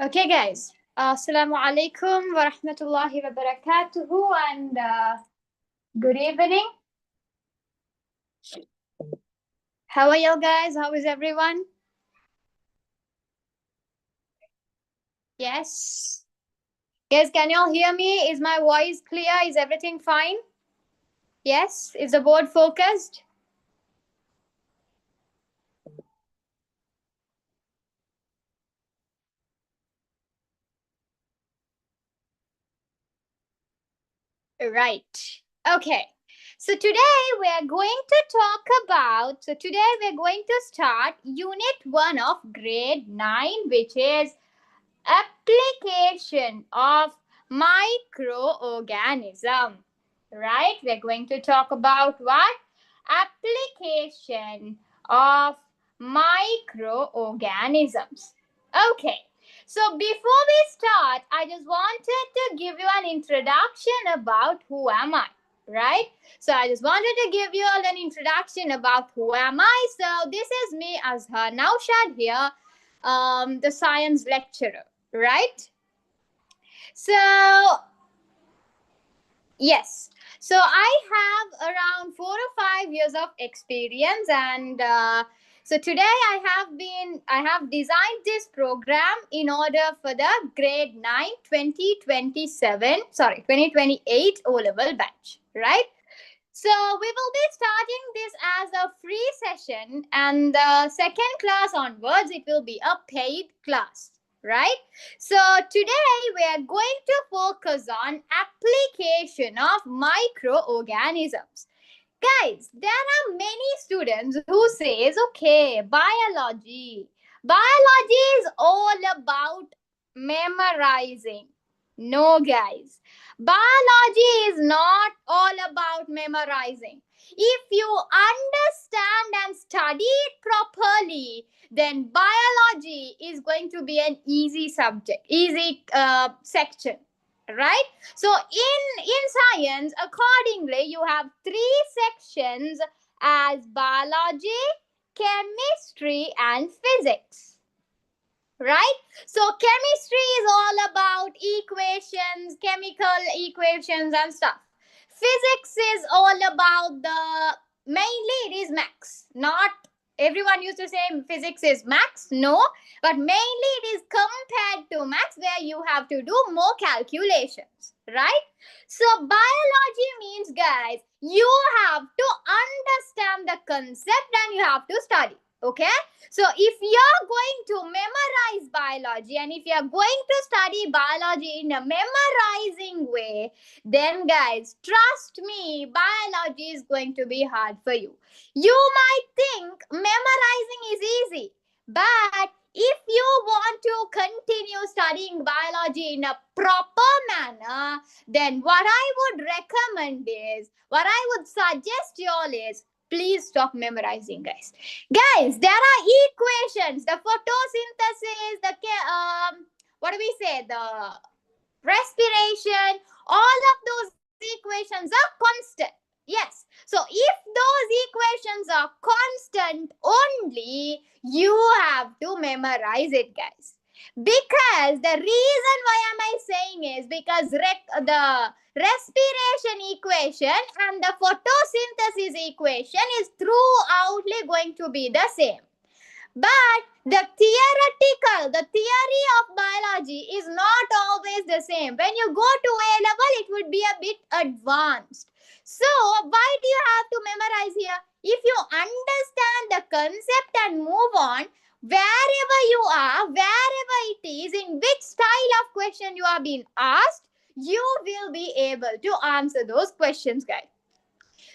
Okay, guys. Assalamu alaikum wa rahmatullahi wa barakatuhu and good evening. How are you guys? How is everyone? Yes. Guys, can you all hear me? Is my voice clear? Is everything fine? Yes. Is the board focused? Right. Okay. So today we're going to talk about, we're going to start Unit 1 of Grade 9, which is application of microorganism. Right? We're going to talk about what? Application of microorganisms. Okay. So before we start, I just wanted to give you an introduction about who am I, right? So I just wanted to give you all an introduction about who am I. So this is me, Azhar Naushad here, the science lecturer, right? So yes. So I have around 4 or 5 years of experience, and so today I have designed this program in order for the grade 9 2027, 2028 O level batch, right? So we will be starting this as a free session, and the second class onwards, it will be a paid class, right? So today we are going to focus on application of microorganisms. Guys, there are many students who says, okay, biology. Biology is all about memorizing. No, guys. Biology is not all about memorizing. If you understand and study it properly, then biology is going to be an easy subject, easy section, right? So in science, accordingly, you have three sections as biology, chemistry, and physics. Right? So chemistry is all about equations, chemical equations and stuff. Physics is all about mainly it is max. Not everyone used to say physics is max. No, but mainly it is compared to max where you have to do more calculations. Right? So biology means, guys, you have to understand the concept and you have to study. Okay? So if you're going to memorize biology and if you're going to study biology in a memorizing way, then guys, trust me, biology is going to be hard for you. You might think memorizing is easy, but if you want to continue studying biology in a proper manner, then what I would recommend is, what I would suggest you all is, please stop memorizing, guys. Guys, there are equations, the photosynthesis, what do we say, the respiration, all of those equations are constant. Yes. So if those equations are constant only, you have to memorize it, guys. Because the reason why am I saying is because the respiration equation and the photosynthesis equation is throughoutly going to be the same. But the theory of biology is not always the same. When you go to A level, it would be a bit advanced. So why do you have to memorize here? If you understand the concept and move on, wherever you are, wherever it is, in which style of question you are being asked, you will be able to answer those questions, guys.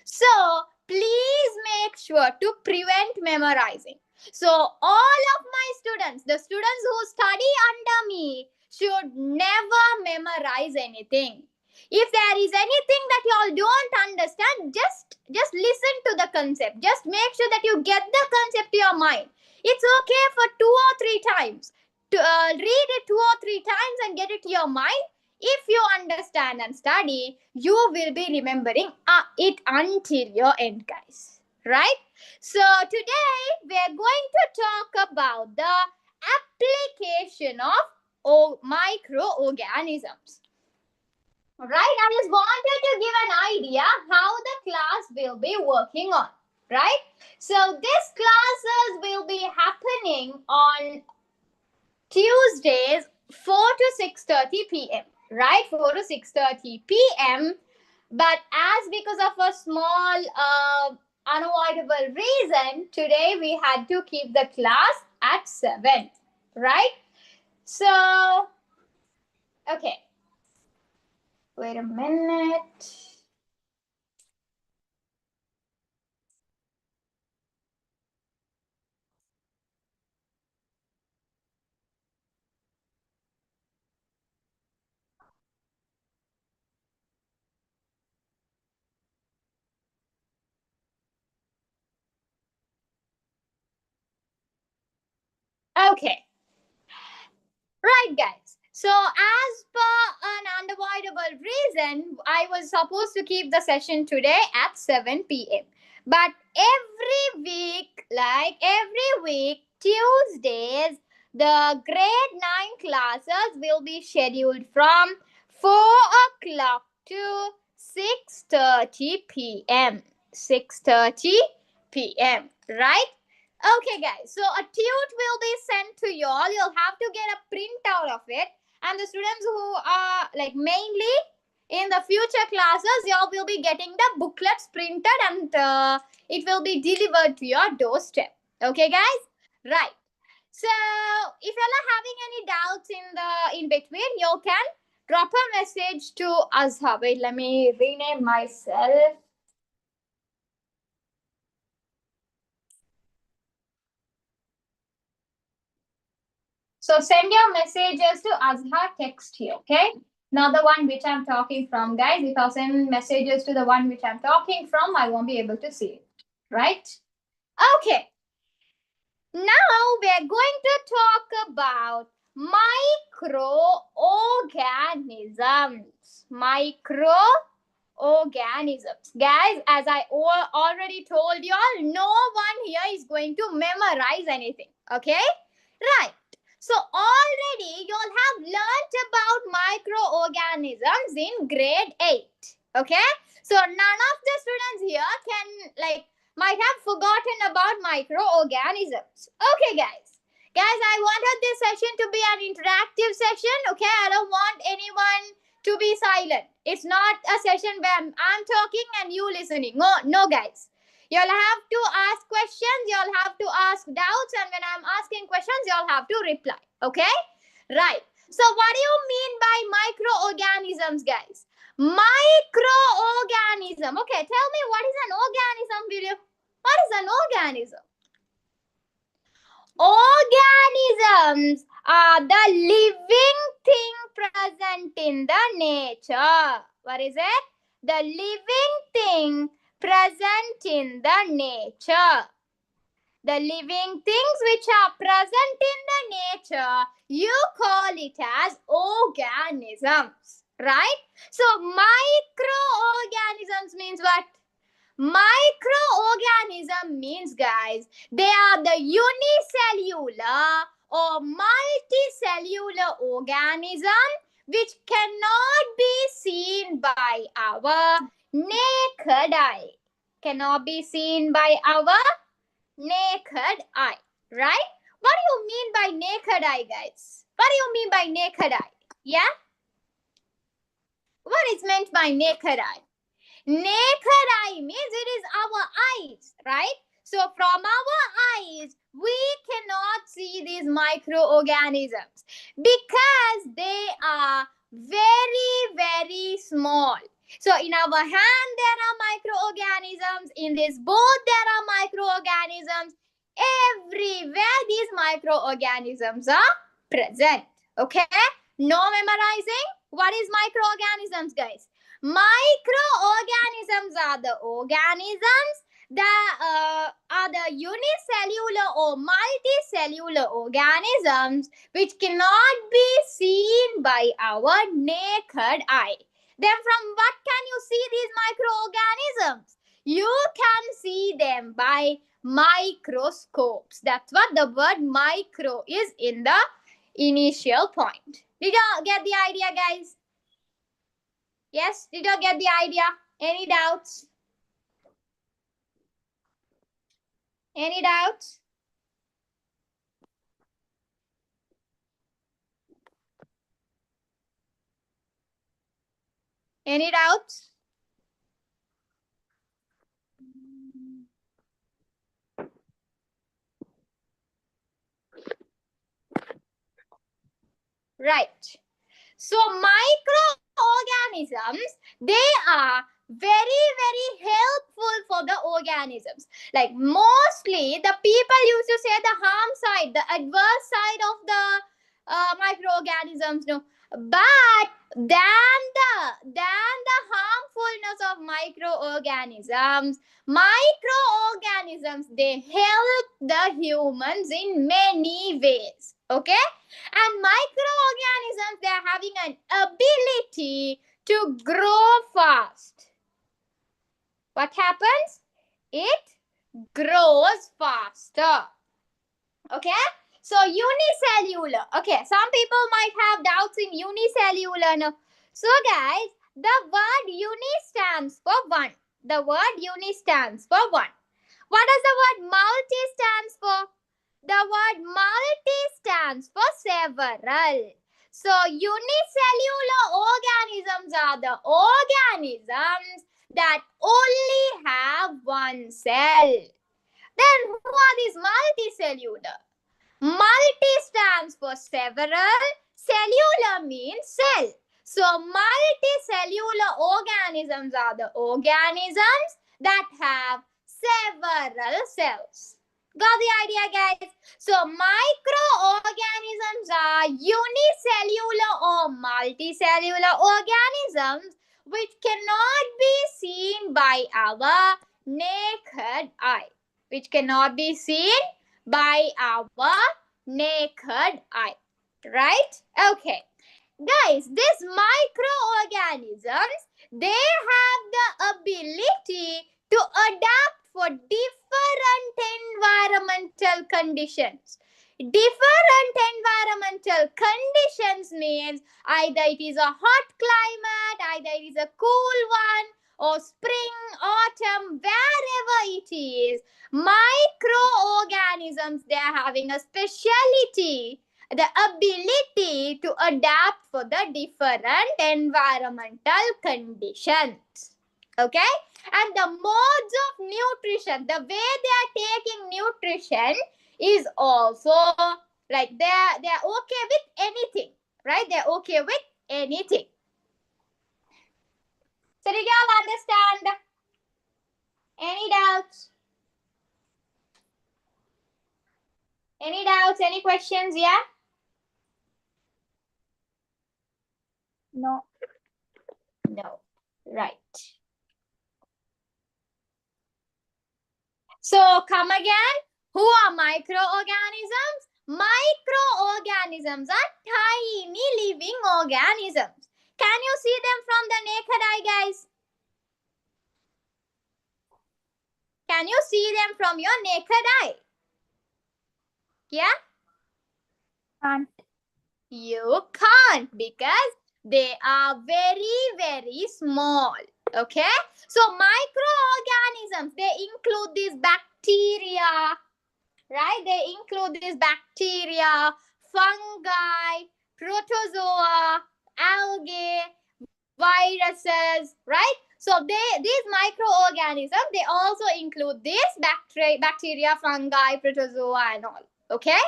So please make sure to prevent memorizing. So all of my students, the students who study under me, should never memorize anything. If there is anything that you all don't understand, just listen to the concept. Just make sure that you get the concept to your mind. It's okay for 2 or 3 times to read it 2 or 3 times and get it to your mind. If you understand and study, you will be remembering it until your end, guys. Right? So today we are going to talk about the application of microorganisms. Right? I just wanted to give an idea how the class will be working on. Right? So these classes will be happening on Tuesdays 4 to 6:30 p.m. Right? 4 to 6:30 p.m. But as because of a small unavoidable reason, today we had to keep the class at 7. Right? So, okay. Wait a minute. Okay. Right, guys. So, as per an unavoidable reason, I was supposed to keep the session today at 7 p.m. But every week, Tuesdays, the grade 9 classes will be scheduled from 4 o'clock to 6:30 p.m. 6:30 p.m. Right? Okay, guys. So a tute will be sent to you all. You'll have to get a printout of it. And the students who are mainly in the future classes, y'all will be getting the booklets printed and it will be delivered to your doorstep. Okay, guys? Right. So if y'all are having any doubts in between, you can drop a message to Azhar. Wait, let me rename myself. So send your messages to Azhar text here, okay? Not the one which I'm talking from, guys. If I send messages to the one which I'm talking from, I won't be able to see it, right? Okay. Now we're going to talk about microorganisms. Microorganisms. Guys, as I already told you all, no one here is going to memorize anything, okay? Right. So already you all have learnt about microorganisms in grade 8. Okay. So none of the students here might have forgotten about microorganisms. Okay, guys. Guys, I wanted this session to be an interactive session. Okay. I don't want anyone to be silent. It's not a session where I'm talking and you listening. No, guys. You'll have to ask questions, you'll have to ask doubts, and when I'm asking questions, you'll have to reply. Okay? Right. So, what do you mean by microorganisms, guys? Microorganism. Okay, tell me what is an organism, will you? What is an organism? Organisms are the living thing present in the nature. What is it? The living thing present in the nature. The living things which are present in the nature, you call it as organisms, right? So microorganisms means what? Microorganism means, guys, they are the unicellular or multicellular organism which cannot be seen by our naked eye. Cannot be seen by our naked eye, right? What do you mean by naked eye, guys? What do you mean by naked eye? Yeah? What is meant by naked eye? Naked eye means it is our eyes, right? So from our eyes, we cannot see these microorganisms because they are very, very small. So in our hand, there are microorganisms. In this boat, there are microorganisms. Everywhere, these microorganisms are present. Okay? No memorizing. What is microorganisms, guys? Microorganisms are the organisms that are the unicellular or multicellular organisms which cannot be seen by our naked eye. Then from what can you see these microorganisms? You can see them by microscopes. That's what the word micro is in the initial point. Did you get the idea, guys? Yes, did you get the idea? Any doubts? Any doubts? Any doubts? Right. So microorganisms, they are very helpful for the organisms. Like mostly the people used to say the harm side, the adverse side of the microorganisms. No, but than the harmfulness of microorganisms, they help the humans in many ways. Okay, and microorganisms, they are having an ability to grow fast. What happens? It grows faster. Okay? So unicellular. Okay, some people might have doubts in unicellular. No. So guys, the word uni stands for one. The word uni stands for one. What does the word multi stands for? The word multi stands for several. So unicellular organisms are the organisms that only have one cell. Then who are these multicellular? Multi stands for several. Cellular means cell. So multicellular organisms are the organisms that have several cells. Got the idea, guys? So microorganisms are unicellular or multicellular organisms which cannot be seen by our naked eye. Which cannot be seen by our naked eye. Right? Okay. Guys, these microorganisms, they have the ability to adapt for different environmental conditions. Different environmental conditions means either it is a hot climate, either it is a cool one, or spring, autumn, wherever it is. Microorganisms, they are having a speciality, the ability to adapt for the different environmental conditions. Okay? And the modes of nutrition, the way they are taking nutrition is also like they're okay with anything, right? They're okay with anything. So did y'all understand? Any doubts? Any doubts? Any questions? Yeah? No. No. Right. So come again. Who are microorganisms? Microorganisms are tiny living organisms. Can you see them from the naked eye, guys? Can you see them from your naked eye? Yeah? Can't. You can't because they are very small. Okay? So microorganisms, they include these bacteria, right? They include these bacteria, fungi, protozoa, algae, viruses, right? So these microorganisms, they also include these bacteria, fungi, protozoa, and all. Okay?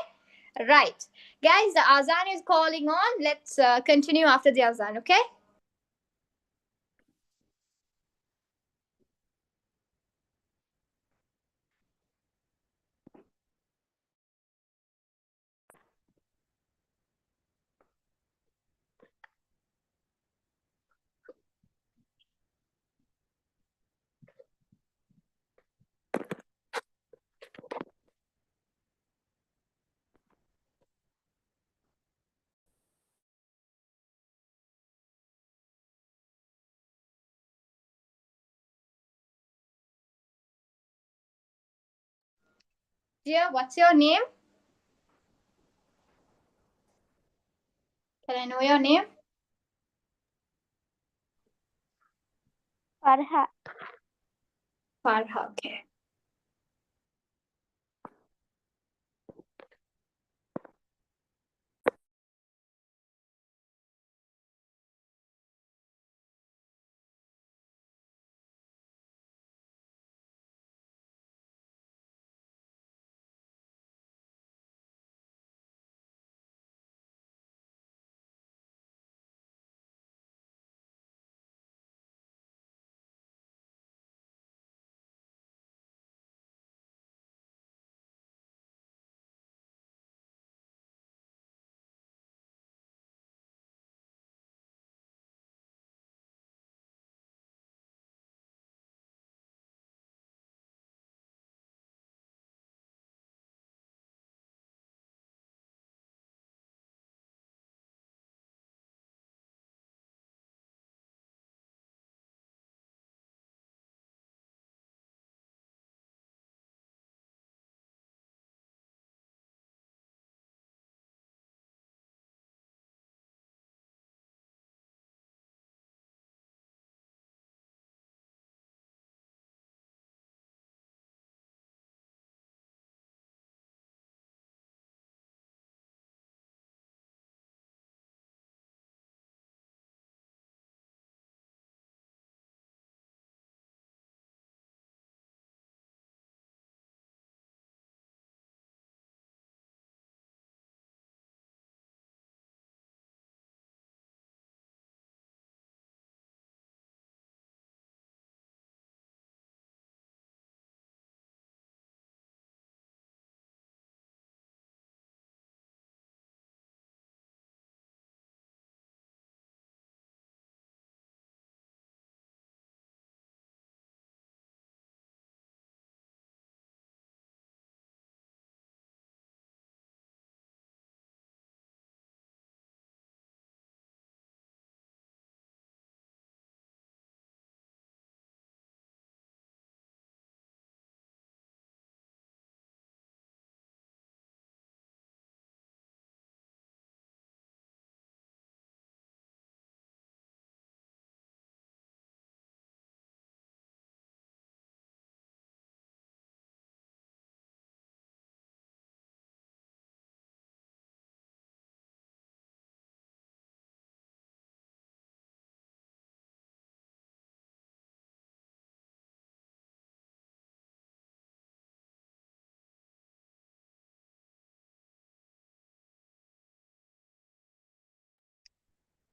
Right. Guys, the azan is calling on. Let's continue after the azan, okay? Dear, what's your name? Can I know your name? Farha. Farha. Okay.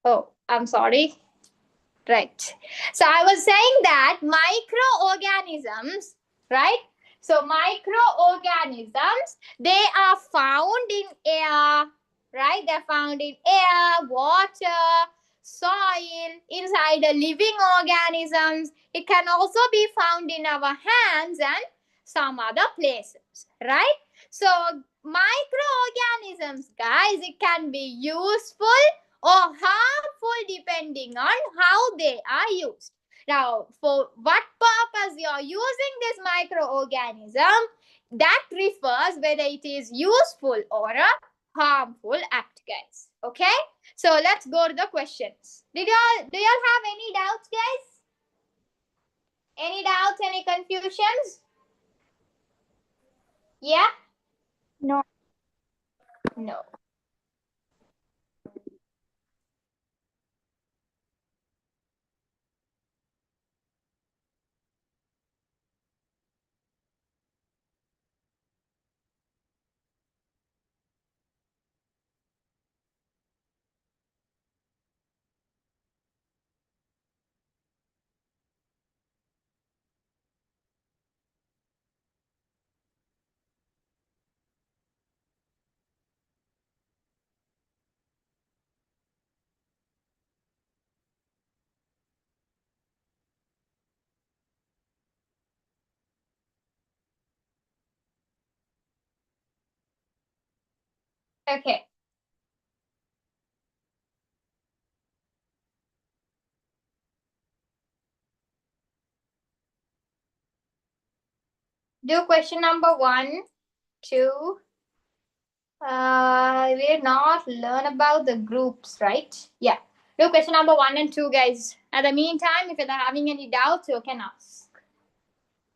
Oh, I'm sorry. Right. So I was saying that microorganisms, right? So microorganisms, they are found in air, right? They're found in air, water, soil, inside the living organisms. It can also be found in our hands and some other places, right? So microorganisms, guys, it can be useful or harmful depending on how they are used. Now, for what purpose you are using this microorganism, that refers whether it is useful or a harmful act, guys. Okay? So let's go to the questions. Do y'all have any doubts, guys? Any doubts, any confusions? Yeah? No. No. Okay. Do question number 1, 2, We not learn about the groups, right? Yeah. Do question number 1 and 2, guys. At the meantime, if you're having any doubts, you can ask.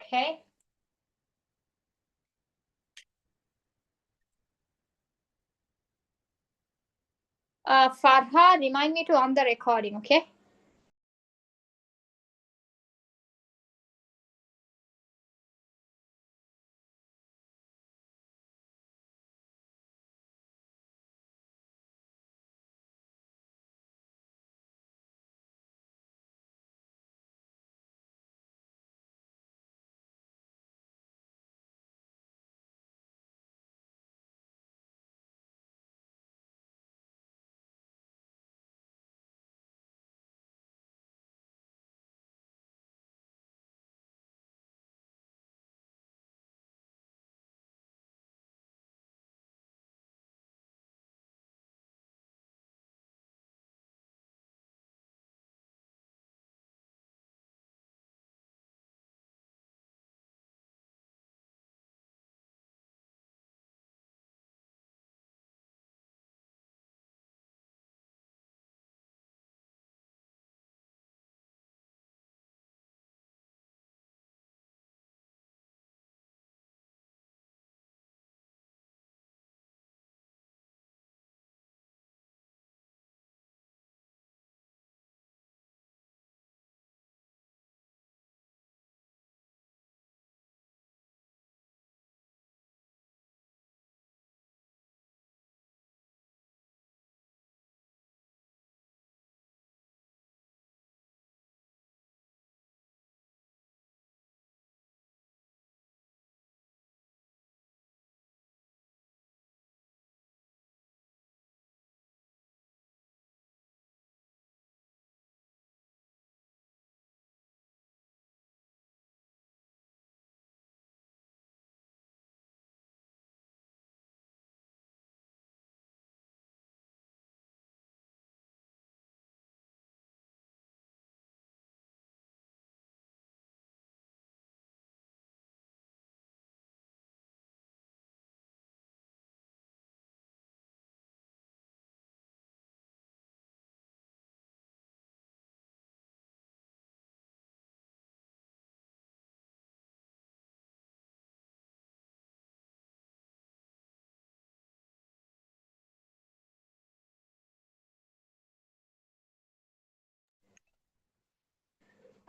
Okay. Farha, remind me to on the recording, okay?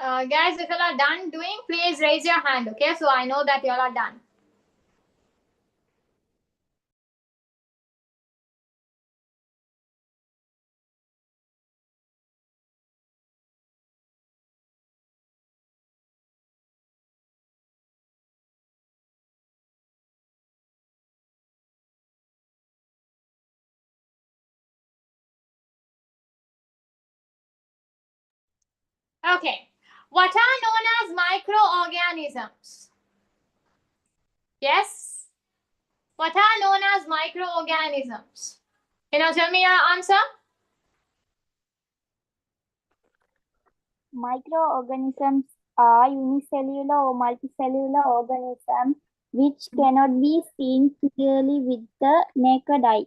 Guys, if you all are done doing, please raise your hand, okay? So I know that you all are done. Okay. What are known as microorganisms? Yes? What are known as microorganisms? Can you tell me your answer? Microorganisms are unicellular or multicellular organisms which cannot be seen clearly with the naked eye.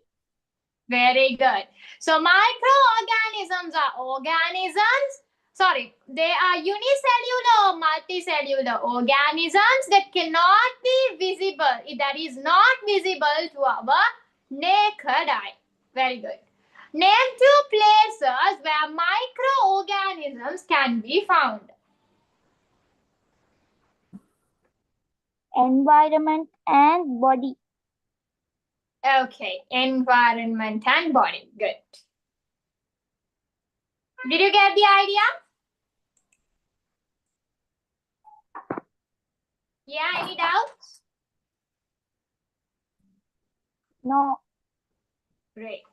Very good. So microorganisms are organisms. Sorry, they are unicellular or multicellular organisms that cannot be visible. That is not visible to our naked eye. Very good. Name two places where microorganisms can be found. Environment and body. Okay, environment and body. Good. Did you get the idea? Yeah, any doubts? No. Great.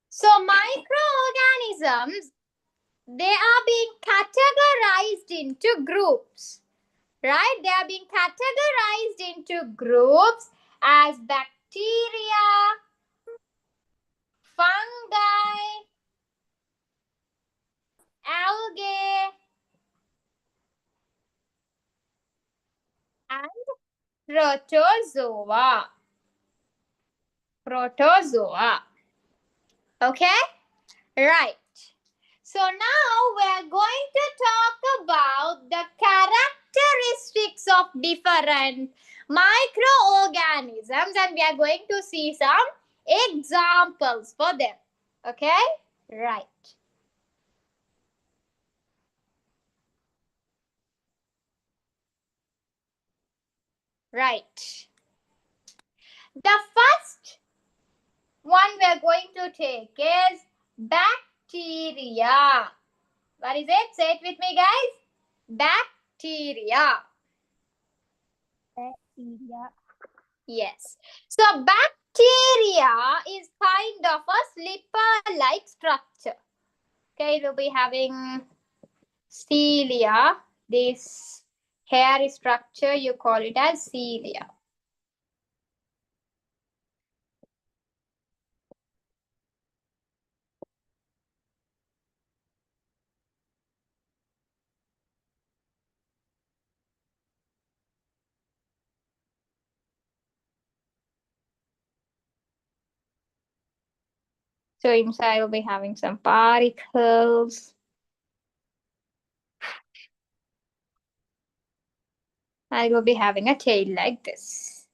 So microorganisms, they are being categorized into groups, right? They are being categorized into groups as bacteria, fungi, algae, and protozoa. Protozoa. Okay? Right. So now we're going to talk about the characteristics of different microorganisms, and we are going to see some examples for them. Okay? Right. Right. The first one we're going to take is bacteria. What is it? Say it with me, guys. Bacteria. Bacteria. Yes. So bacteria is kind of a slipper-like structure. Okay, it will be having cilia. This hairy structure, you call it as cilia. So inside will be having some particles. And it will be having a tail like this.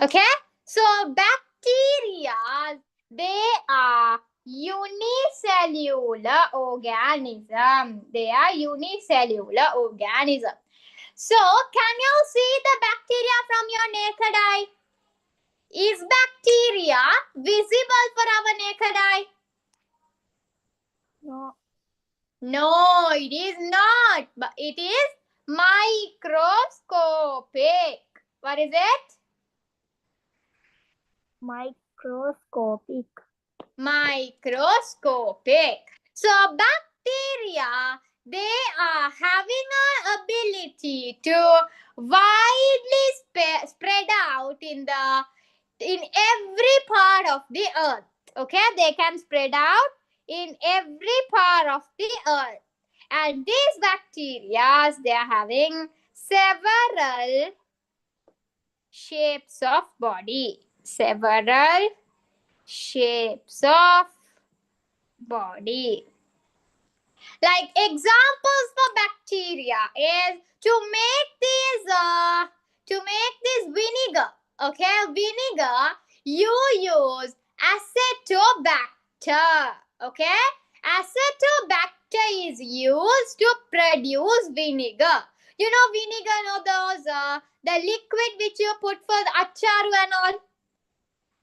Okay? So bacteria, they are unicellular organism. They are unicellular organism. So can you see the bacteria from your naked eye? Is bacteria visible for our naked eye? No. No, it is not. But it is microscopic. What is it? Microscopic. Microscopic. So bacteria, they are having an ability to widely spread out in every part of the earth. Okay, they can spread out in every part of the earth. And these bacteria, they are having several shapes of body. Several shapes of body. Like examples for bacteria is to make this vinegar. Okay, vinegar, you use acetobacter. Okay, acetobacter is used to produce vinegar. You know vinegar, those the liquid which you put for the acharu and all,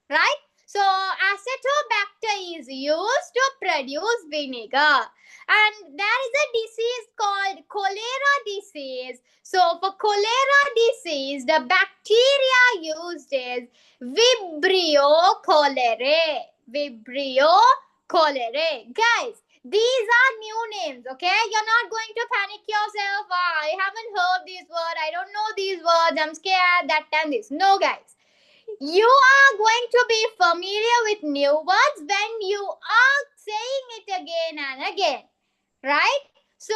right? So acetobacter is used to produce vinegar. And there is a disease called cholera disease. So for cholera disease, the bacteria used is Vibrio cholerae. Vibrio cholerae. Guys, these are new names, okay? You're not going to panic yourself. I haven't heard this word. I don't know these words. I'm scared, that and this. No, guys. You are going to be familiar with new words when you are saying it again and again, right? So,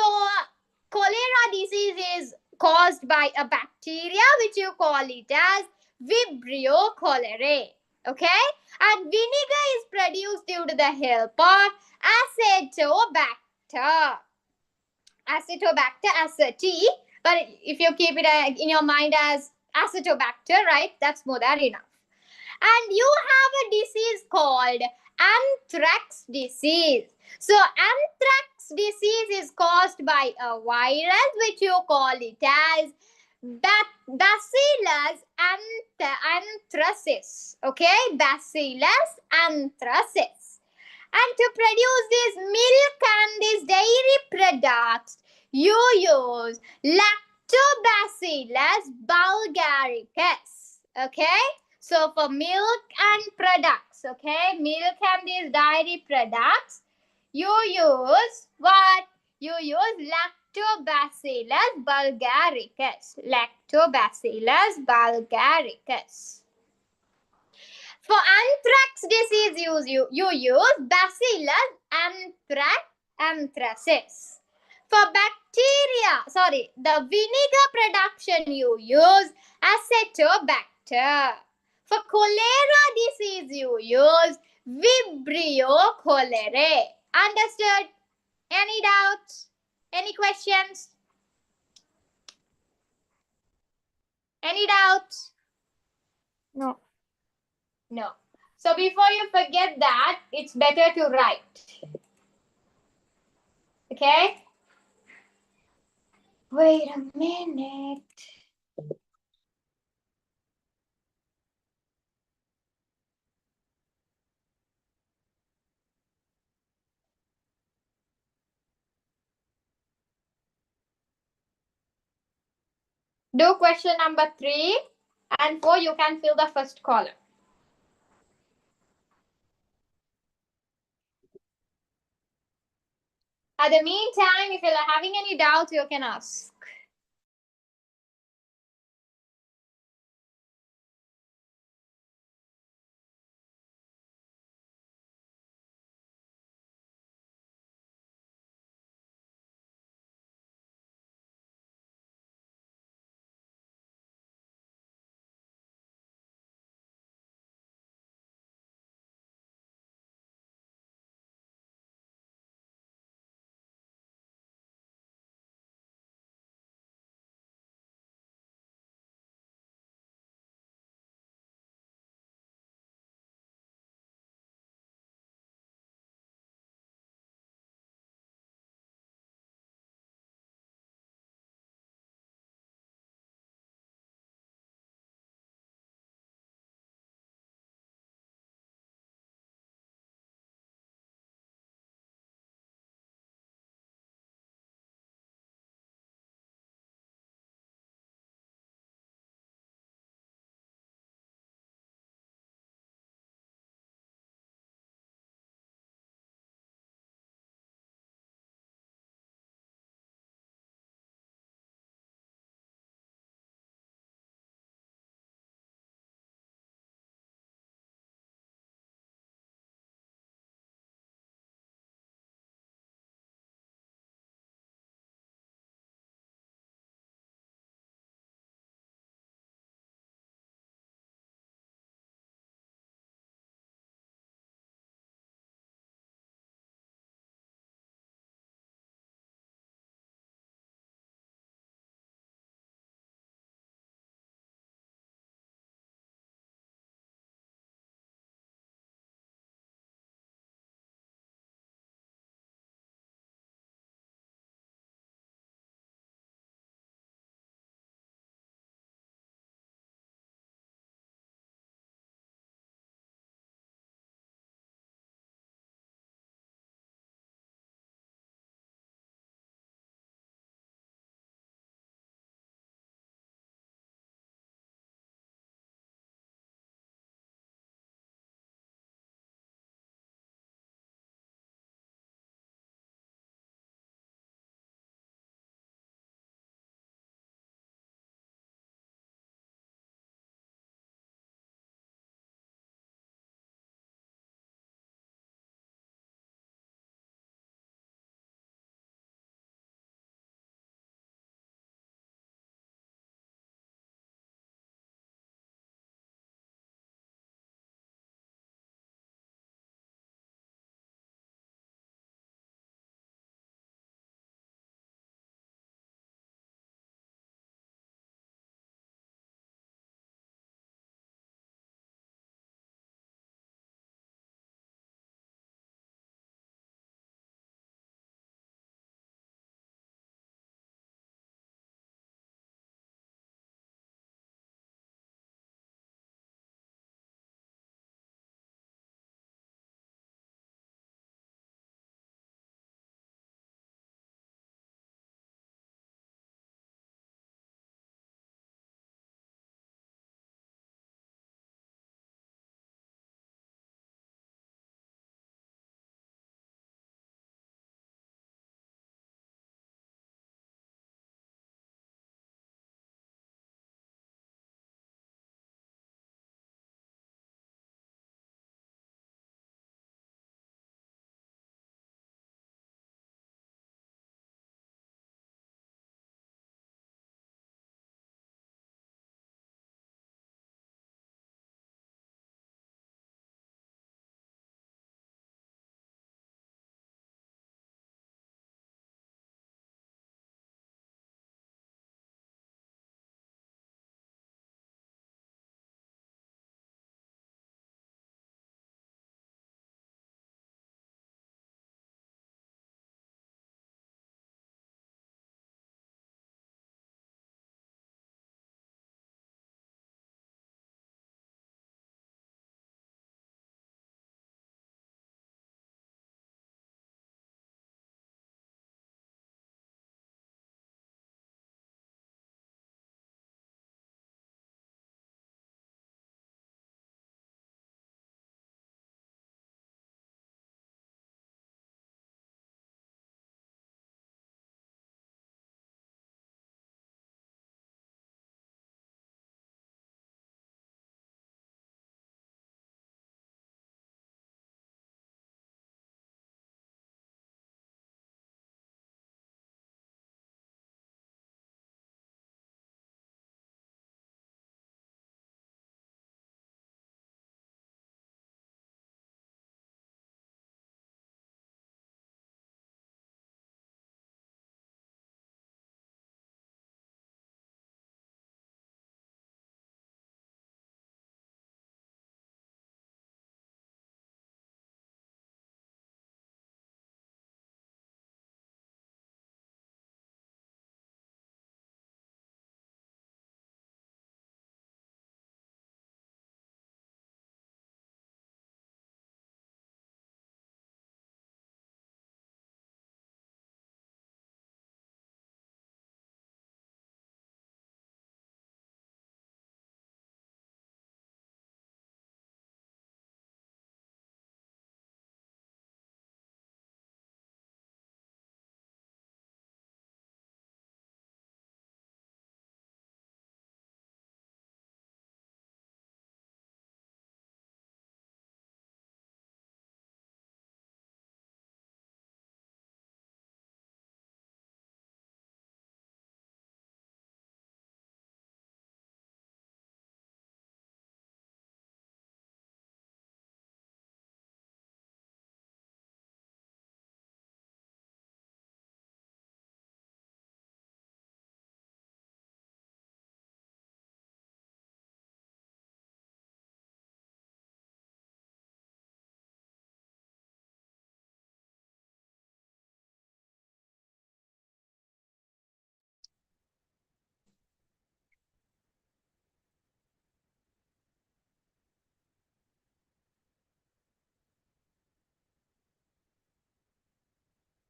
cholera disease is caused by a bacteria which you call it as Vibrio cholerae, okay? And vinegar is produced due to the help of acetobacter. Acetobacter, aceti, but if you keep it in your mind as acetobacter, right, that's more than enough. And you have a disease called anthrax disease. So anthrax disease is caused by a virus which you call it as Bacillus anthracis. Okay, Bacillus anthracis. And to produce this milk and these dairy products, you use Lactobacillus bulgaricus. Okay? So for milk and products, okay, milk and these dairy products, you use what? You use Lactobacillus bulgaricus. Lactobacillus bulgaricus. For anthrax disease, you use Bacillus anthracis. For the vinegar production, you use acetobacter. For cholera disease, you use Vibrio cholerae. Understood? Any doubts? Any questions? Any doubts? No. No. So before you forget that, it's better to write. Okay? Wait a minute. Do question number 3 and 4. You can fill the first column. At the meantime, if you're having any doubts, you can ask.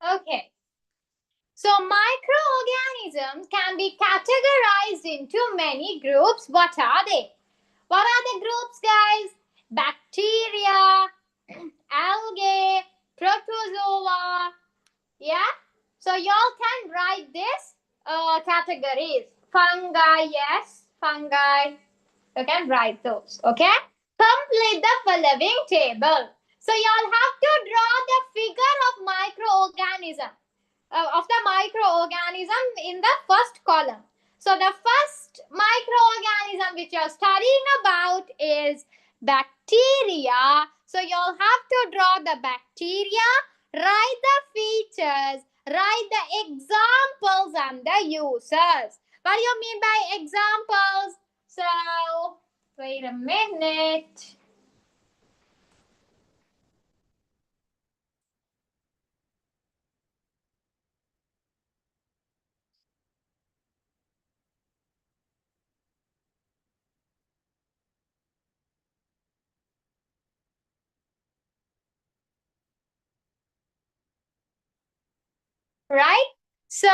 Okay. So microorganisms can be categorized into many groups. What are they? What are the groups, guys? Bacteria, algae, protozoa. Yeah? So y'all can write this categories. Fungi, yes, fungi. You can write those, okay? Complete the following table. So y'all have to draw the figure of microorganism, of the microorganism in the first column. So the first microorganism which you're studying about is bacteria. So you'll have to draw the bacteria, write the features, write the examples and the uses. What do you mean by examples? So, wait a minute. Right? So,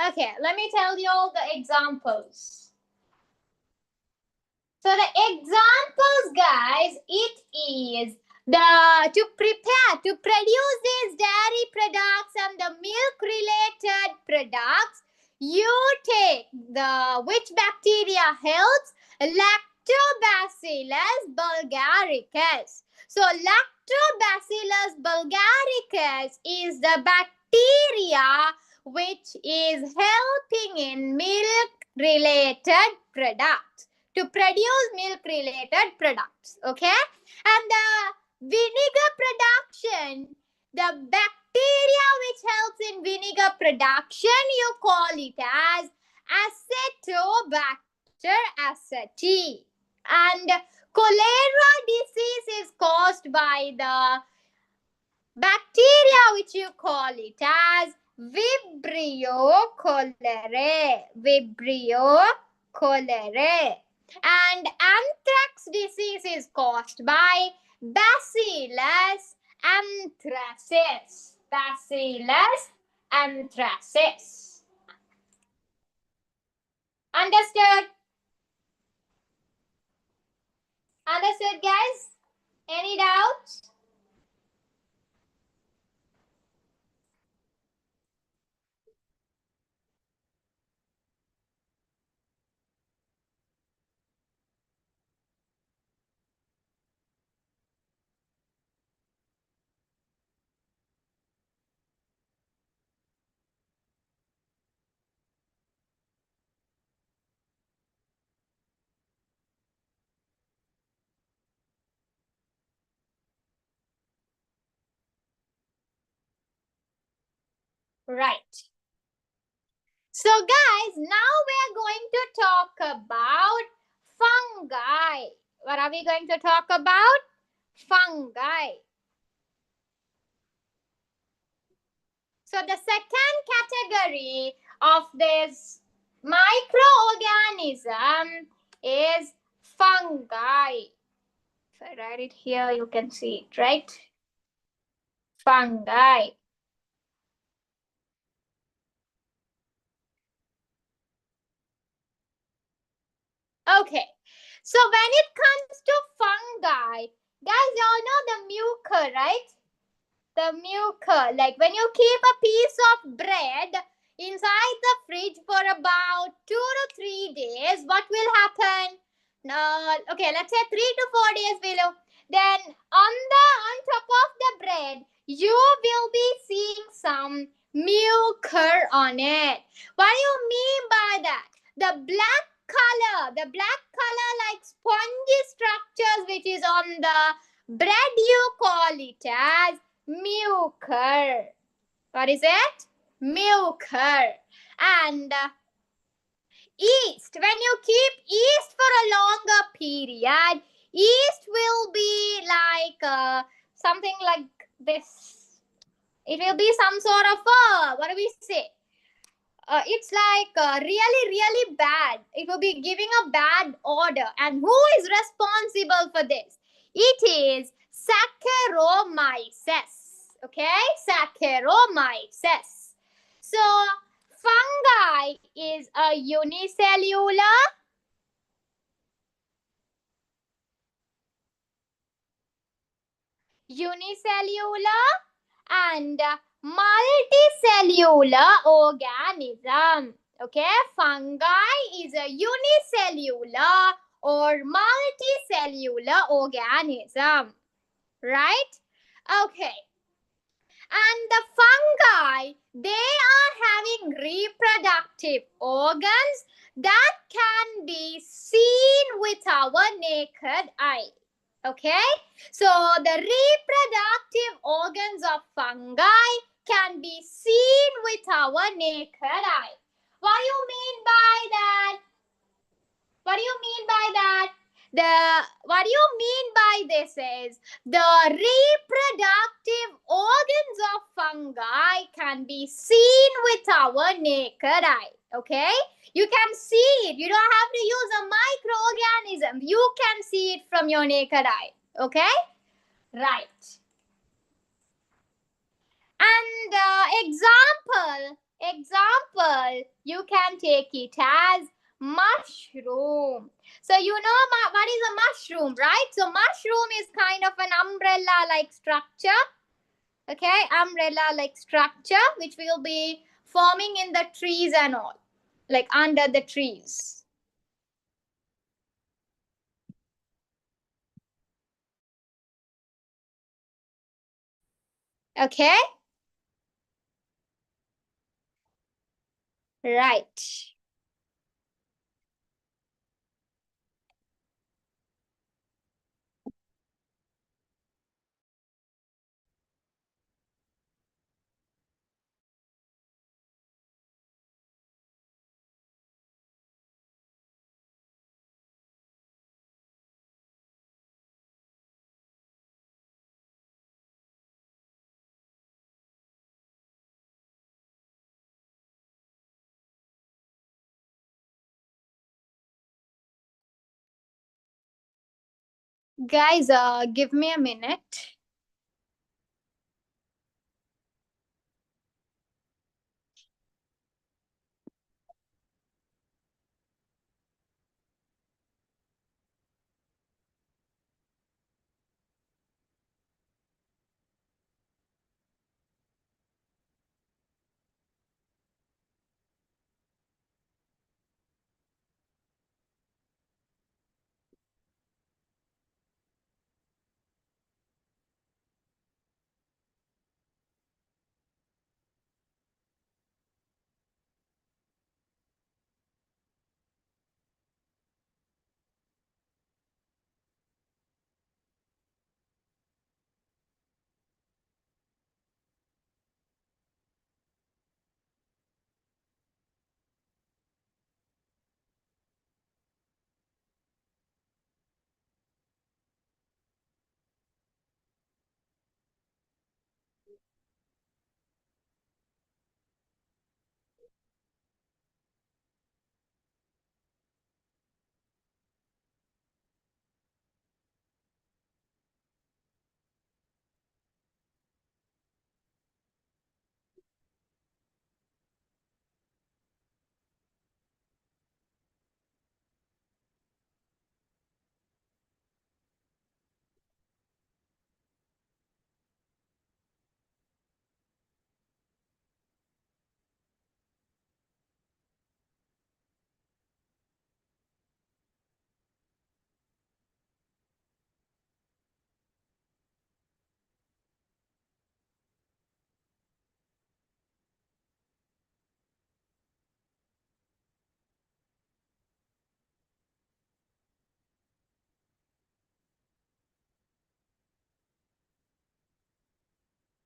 okay, let me tell you all the examples. So the examples, guys, it is the to prepare to produce these dairy products and the milk related products. You take the which bacteria helps? Lactobacillus bulgaricus. So Lactobacillus bulgaricus is the bacteria which is helping in milk related products, to produce milk related products. Okay, and the vinegar production, the bacteria which helps in vinegar production, you call it as acetobacter aceti. And cholera disease is caused by the bacteria which you call it as Vibrio cholerae. Vibrio cholerae. And anthrax disease is caused by Bacillus anthracis. Bacillus anthracis. Understood? Understood, guys? Any doubts? Right. So, guys, now we're going to talk about fungi. What are we going to talk about? Fungi. So, the second category of this microorganism is fungi. If I write it here, you can see it, right? Fungi. Okay. So, when it comes to fungi, guys, y'all know the mucor, right? The mucor, like when you keep a piece of bread inside the fridge for about 2 to 3 days, what will happen? Okay, let's say 3 to 4 days below. Then on top of the bread, you will be seeing some mucor on it. What do you mean by that? The black color like spongy structures which is on the bread, you call it as mucor. What is it? Mucor. And yeast. When you keep yeast for a longer period, yeast will be like something like this. It will be some sort of what do we say? it's like really, really bad. It will be giving a bad order. And who is responsible for this? It is Saccharomyces. Okay, Saccharomyces. So, fungi is a unicellular and multicellular organism. Okay, fungi is a unicellular or multicellular organism, right? Okay, and the fungi, they are having reproductive organs that can be seen with our naked eye. Okay, so the reproductive organs of fungi can be seen with our naked eye. What do you mean by that? What do you mean by that? What do you mean by this is the reproductive organs of fungi can be seen with our naked eye. Okay, you can see it. You don't have to use a microorganism. You can see it from your naked eye. Okay, right. And example, you can take it as mushroom. So you know what is a mushroom, right? So mushroom is kind of an umbrella like structure. Okay, umbrella like structure which will be forming in the trees and all, like under the trees. Okay, right. Guys, give me a minute.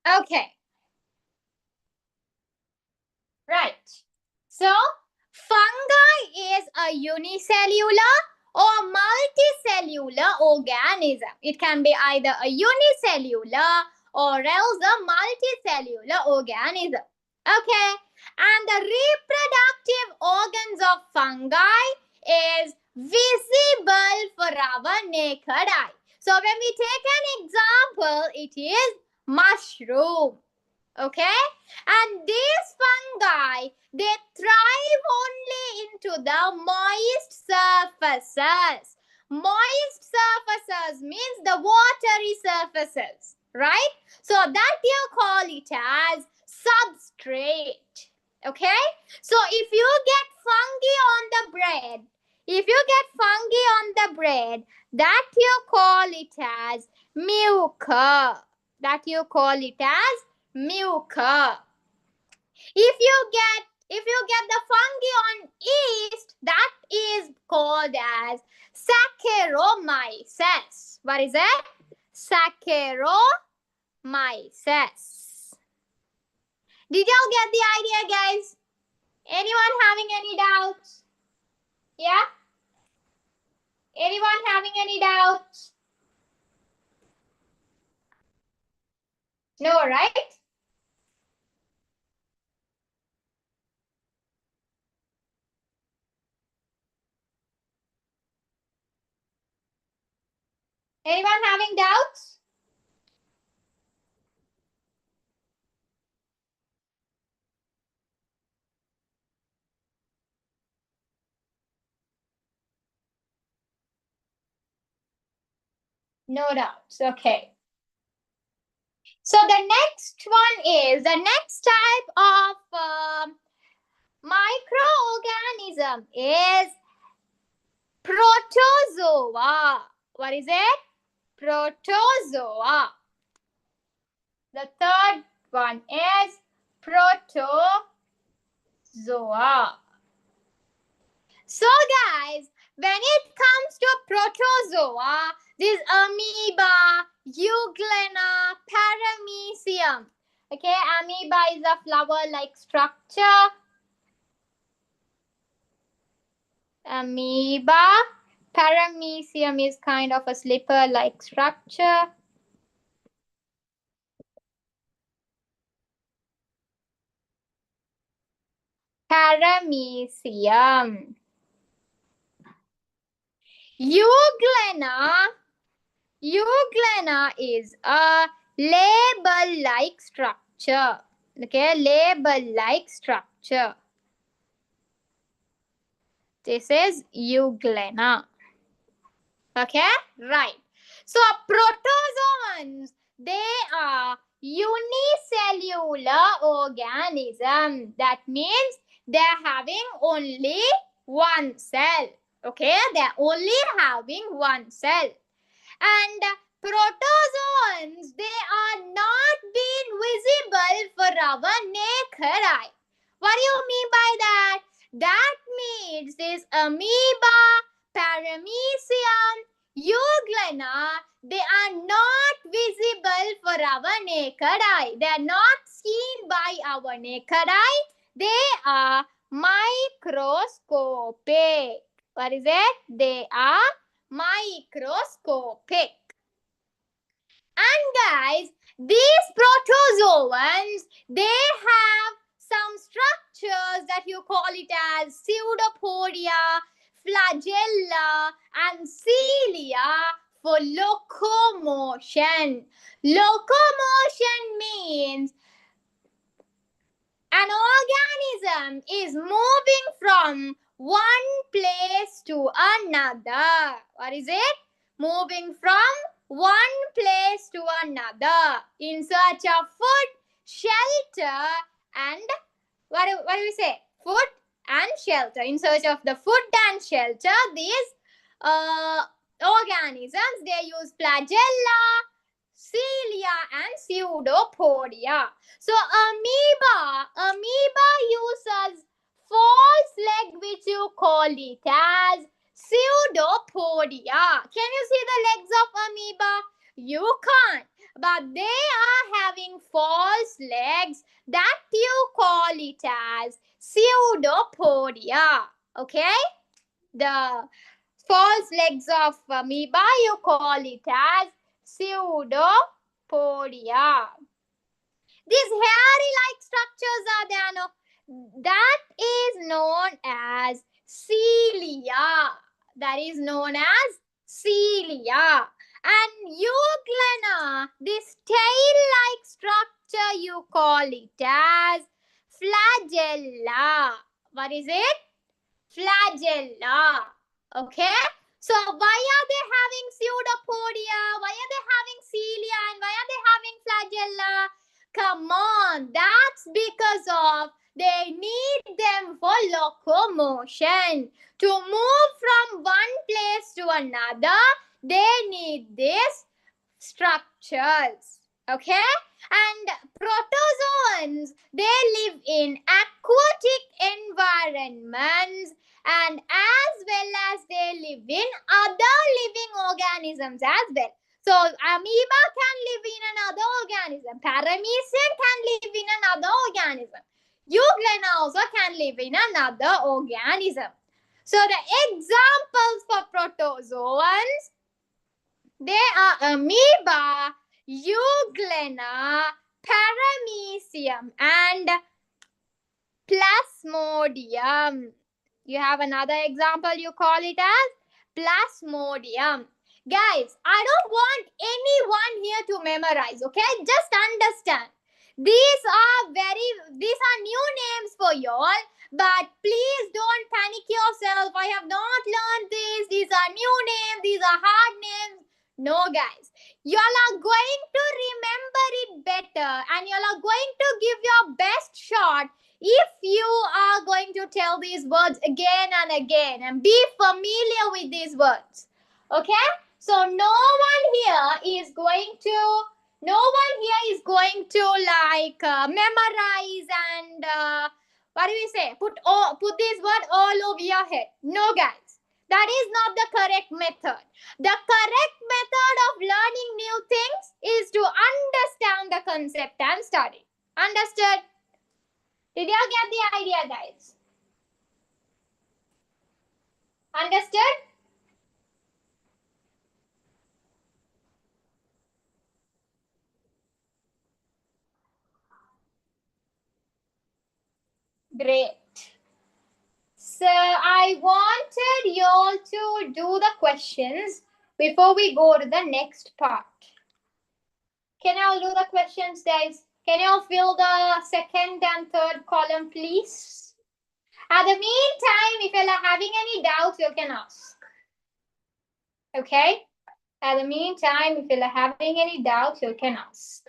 Okay, right. So, fungi is a unicellular or multicellular organism. It can be either a unicellular or else a multicellular organism. Okay, and the reproductive organs of fungi is visible for our naked eye. So when we take an example, it is mushroom. Okay, and these fungi, they thrive only into the moist surfaces. Moist surfaces means the watery surfaces, right? So that you call it as substrate. Okay, so if you get fungi on the bread, if you get fungi on the bread, that you call it as mucus. That you call it as mucus. If you get the fungi on yeast, that is called as Saccharomyces. What is it? Saccharomyces. Did y'all get the idea, guys? Anyone having any doubts? Yeah? Anyone having any doubts? No, right? Anyone having doubts? No doubts. Okay. So the next one is the next type of microorganism is protozoa. What is it? Protozoa. The third one is protozoa. So guys, when it comes to protozoa, this amoeba, euglena, paramecium. Okay, amoeba is a flower-like structure. Amoeba. Paramecium is kind of a slipper-like structure. Paramecium. Euglena. Euglena is a label-like structure. Okay, label-like structure. This is euglena. Okay, right. So protozoans, they are unicellular organisms. That means they're having only one cell. Okay, they're only having one cell. And protozoans, they are not being visible for our naked eye. What do you mean by that? That means this amoeba, paramecium, euglena, they are not visible for our naked eye. They are not seen by our naked eye. They are microscopic. What is it? They are microscopic. And guys, these protozoans, they have some structures that you call it as pseudopodia, flagella, and cilia for locomotion. Locomotion means an organism is moving from one place to another. What is it? Moving from one place to another in search of food, shelter, and what do we say? Food and shelter. In search of the food and shelter, these organisms, they use flagella, cilia, and pseudopodia. So amoeba uses false leg, which you call it as pseudopodia. Can you see the legs of amoeba? You can't, but they are having false legs that you call it as pseudopodia. Okay, the false legs of amoeba, you call it as pseudopodia. These hairy like structures are there. No? That is known as cilia. That is known as cilia. And you, Glenna, this tail like structure, you call it as flagella. What is it? Flagella. Okay? So why are they having pseudopodia? Why are they having cilia? And why are they having flagella? Come on, that's because of they need them for locomotion. To move from one place to another, they need these structures. Okay? And protozoans, they live in aquatic environments, and as well as they live in other living organisms as well. So amoeba can live in another organism. Paramecium can live in another organism. Euglena also can live in another organism. So the examples for protozoans, they are amoeba, euglena, paramecium, and plasmodium. You have another example, you call it as plasmodium. Guys, I don't want anyone here to memorize, okay? Just understand. These are new names for y'all, but please don't panic yourself. I have not learned this. These are new names, these are hard names. No, guys. Y'all are going to remember it better and y'all are going to give your best shot if you are going to tell these words again and again and be familiar with these words. Okay? So no one here is going to like memorize and what do we say? Put this word all over your head. No, guys. That is not the correct method. The correct method of learning new things is to understand the concept and study. Understood? Did you get the idea, guys? Understood? Great. So I wanted you all to do the questions before we go to the next part. Can you all do the questions, guys? Can you all fill the second and third column, please? At the meantime, if you're having any doubts, you can ask. Okay? At the meantime, if you're having any doubts, you can ask.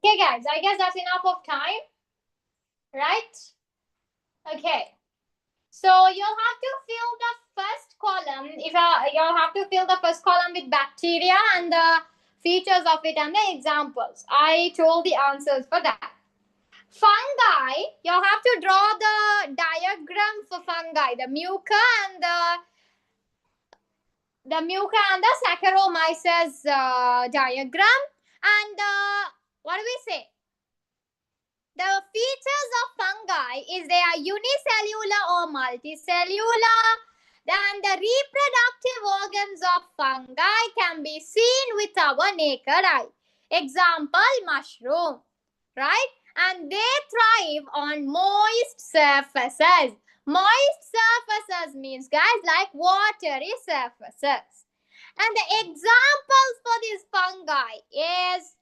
Okay, guys, I guess that's enough of time, right? Okay. So you'll have to fill the first column. If you'll have to fill the first column with bacteria and the features of it and the examples. I told the answers for that. Fungi, you'll have to draw the diagram for fungi, the muca and the Saccharomyces diagram. And what do we say? The features of fungi is they are unicellular or multicellular. And the reproductive organs of fungi can be seen with our naked eye. Example, mushroom, right? And they thrive on moist surfaces. Moist surfaces means, guys, like watery surfaces. And the examples for these fungi is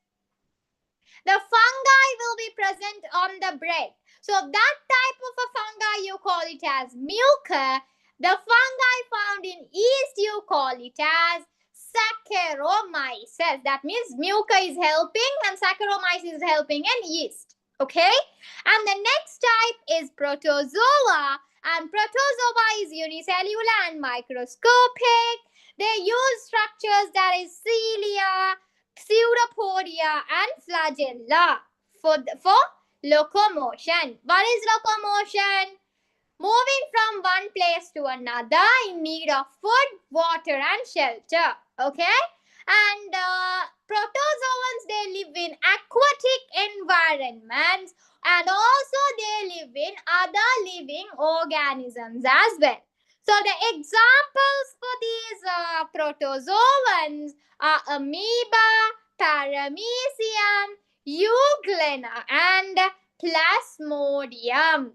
the fungi will be present on the bread. So that type of a fungi you call it as mucor. The fungi found in yeast you call it as Saccharomyces. That means mucor is helping and Saccharomyces is helping in yeast. Okay? And the next type is protozoa. And protozoa is unicellular and microscopic. They use structures that is cilia, pseudopodia and flagella for locomotion. What is locomotion? Moving from one place to another in need of food, water and shelter. Okay? And protozoans, they live in aquatic environments and also they live in other living organisms as well. So the examples for these protozoans are amoeba, paramecium, euglena and plasmodium.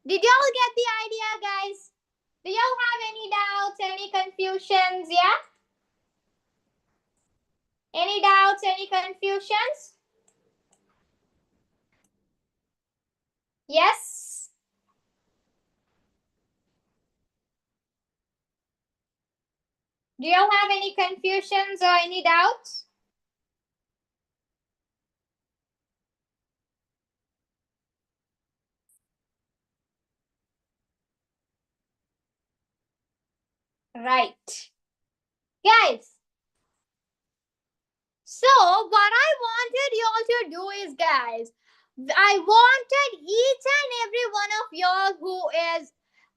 Did y'all get the idea, guys? Do y'all have any doubts, any confusions? Yeah? Any doubts, any confusions? Yes? Do y'all have any confusions or any doubts? Right. Guys, so what I wanted y'all to do is, guys, I wanted each and every one of y'all who is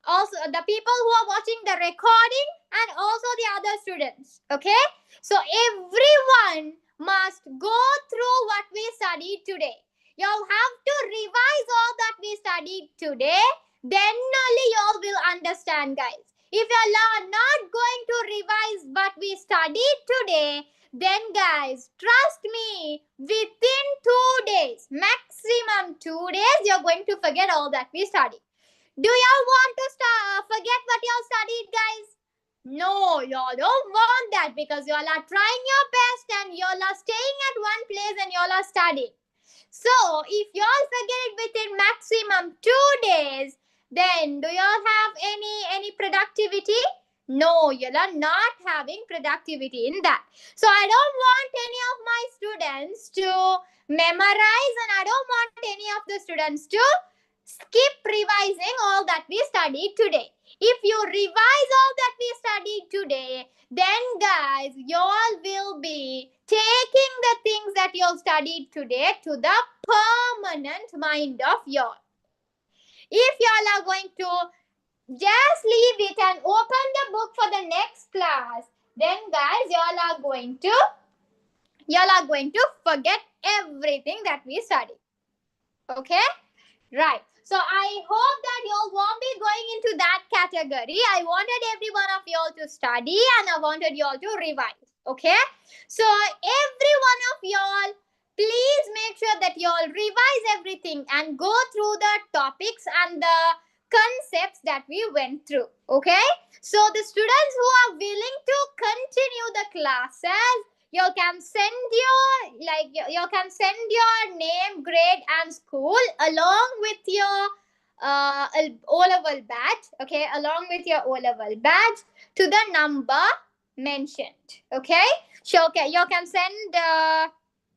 also the people who are watching the recording and also the other students. Okay? So everyone must go through what we studied today. Y'all have to revise all that we studied today. Then only y'all will understand, guys. If y'all are not going to revise what we studied today, then guys, trust me, within 2 days, maximum 2 days, you're going to forget all that we studied. Do y'all want to forget what y'all studied, guys? No, y'all don't want that because y'all are trying your best and y'all are staying at one place and y'all are studying. So, if y'all forget it within maximum 2 days, then do y'all have any productivity? No, y'all are not having productivity in that. So, I don't want any of my students to memorize and I don't want any of the students to skip revising all that we studied today. If you revise all that we studied today, then guys, y'all will be taking the things that y'all studied today to the permanent mind of y'all. If y'all are going to just leave it and open the book for the next class, then guys, y'all are going to forget everything that we studied. Okay? Right. So I hope that y'all won't be going into that category. I wanted every one of y'all to study and I wanted y'all to revise. Okay. So every one of y'all, please make sure that y'all revise everything and go through the topics and the concepts that we went through. Okay. So the students who are willing to continue the classes, you can send your name, grade and school along with your O-level badge, okay, along with your O-level badge to the number mentioned, okay. So okay, you can send